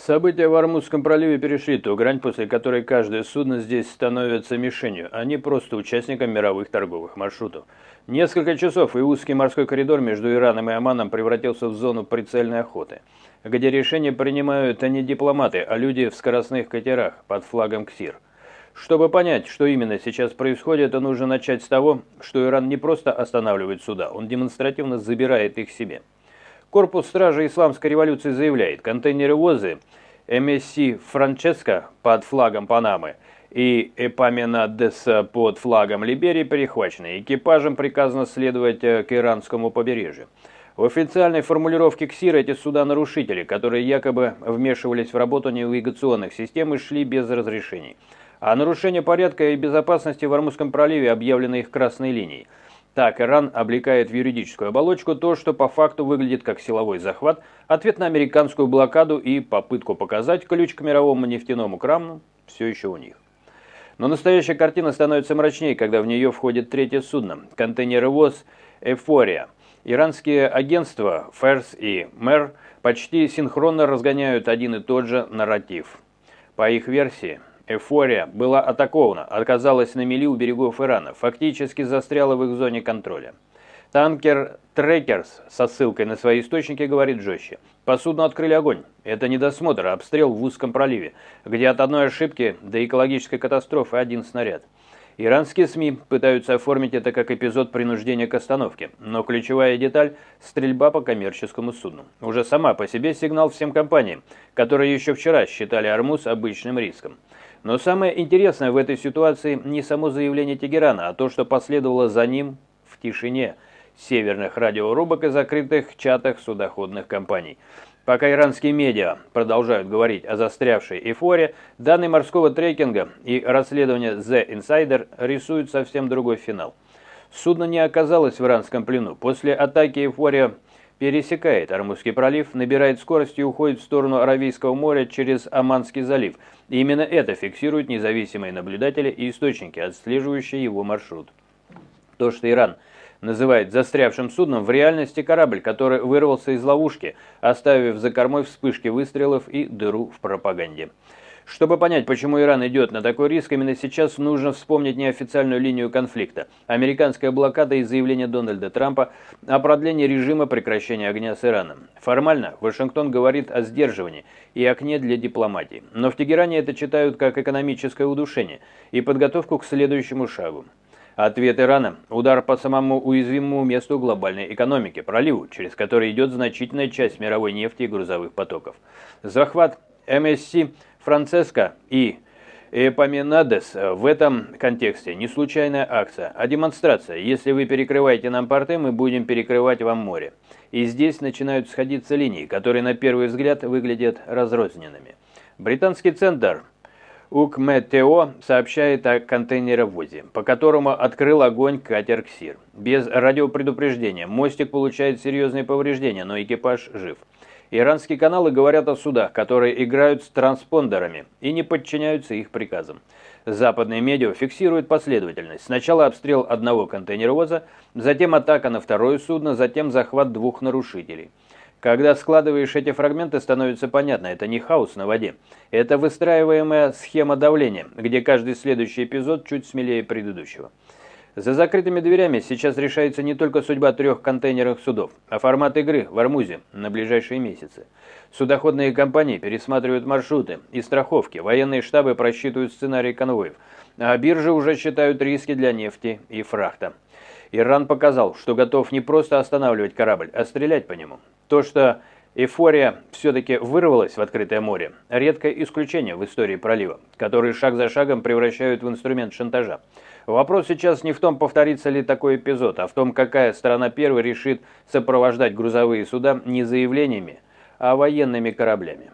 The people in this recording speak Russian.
События в Ормузском проливе перешли ту грань, после которой каждое судно здесь становится мишенью, а не просто участником мировых торговых маршрутов. Несколько часов и узкий морской коридор между Ираном и Оманом превратился в зону прицельной охоты, где решения принимают не дипломаты, а люди в скоростных катерах под флагом КСИР. Чтобы понять, что именно сейчас происходит, нужно начать с того, что Иран не просто останавливает суда, он демонстративно забирает их себе. Корпус стражи Исламской революции заявляет, контейнеры-возы МСС «Франческо» под флагом Панамы и «Эпаминадес» под флагом Либерии перехвачены. Экипажам приказано следовать к иранскому побережью. В официальной формулировке КСИР эти суда-нарушители, которые якобы вмешивались в работу навигационных систем и шли без разрешений. А нарушение порядка и безопасности в Ормузском проливе объявлено их красной линией. Так, Иран облекает в юридическую оболочку то, что по факту выглядит как силовой захват, ответ на американскую блокаду и попытку показать ключ к мировому нефтяному крану все еще у них. Но настоящая картина становится мрачнее, когда в нее входит третье судно – контейнеровоз «Эйфория». Иранские агентства «Ферс» и «Мэр» почти синхронно разгоняют один и тот же нарратив. По их версии, «Эйфория» была атакована, оказалась на мели у берегов Ирана, фактически застряла в их зоне контроля. Танкер «Трекерс» со ссылкой на свои источники говорит жестче. По судну открыли огонь. Это не досмотр, а обстрел в узком проливе, где от одной ошибки до экологической катастрофы один снаряд. Иранские СМИ пытаются оформить это как эпизод принуждения к остановке, но ключевая деталь – стрельба по коммерческому судну. Уже сама по себе сигнал всем компаниям, которые еще вчера считали Ормуз обычным риском. Но самое интересное в этой ситуации не само заявление Тегерана, а то, что последовало за ним в тишине северных радиорубок и закрытых чатах судоходных компаний. Пока иранские медиа продолжают говорить о застрявшей эйфории, данные морского трекинга и расследования The Insider рисуют совсем другой финал. Судно не оказалось в иранском плену. После атаки эйфория пересекает Ормузский пролив, набирает скорость и уходит в сторону Аравийского моря через Оманский залив. И именно это фиксируют независимые наблюдатели и источники, отслеживающие его маршрут. То, что Иран называет застрявшим судном, в реальности корабль, который вырвался из ловушки, оставив за кормой вспышки выстрелов и дыру в пропаганде. Чтобы понять, почему Иран идет на такой риск, именно сейчас нужно вспомнить неофициальную линию конфликта. Американская блокада и заявление Дональда Трампа о продлении режима прекращения огня с Ираном. Формально Вашингтон говорит о сдерживании и окне для дипломатии. Но в Тегеране это читают как экономическое удушение и подготовку к следующему шагу. Ответ Ирана – удар по самому уязвимому месту глобальной экономики – проливу, через который идет значительная часть мировой нефти и грузовых потоков. Захват МСС «Франческо» и «Эпаминадес» в этом контексте не случайная акция, а демонстрация. Если вы перекрываете нам порты, мы будем перекрывать вам море. И здесь начинают сходиться линии, которые на первый взгляд выглядят разрозненными. Британский центр УКМТО сообщает о контейнеровозе, по которому открыл огонь катер КСИР. Без радиопредупреждения мостик получает серьезные повреждения, но экипаж жив. Иранские каналы говорят о судах, которые играют с транспондерами и не подчиняются их приказам. Западные медиа фиксируют последовательность. Сначала обстрел одного контейнеровоза, затем атака на второе судно, затем захват двух нарушителей. Когда складываешь эти фрагменты, становится понятно, это не хаос на воде. Это выстраиваемая схема давления, где каждый следующий эпизод чуть смелее предыдущего. За закрытыми дверями сейчас решается не только судьба 3 контейнерных судов, а формат игры в Ормузе на ближайшие месяцы. Судоходные компании пересматривают маршруты и страховки, военные штабы просчитывают сценарии конвоев, а биржи уже считают риски для нефти и фрахта. Иран показал, что готов не просто останавливать корабль, а стрелять по нему. То, что эйфория все-таки вырвалась в открытое море, редкое исключение в истории пролива, который шаг за шагом превращают в инструмент шантажа. Вопрос сейчас не в том, повторится ли такой эпизод, а в том, какая сторона первой решит сопровождать грузовые суда не заявлениями, а военными кораблями.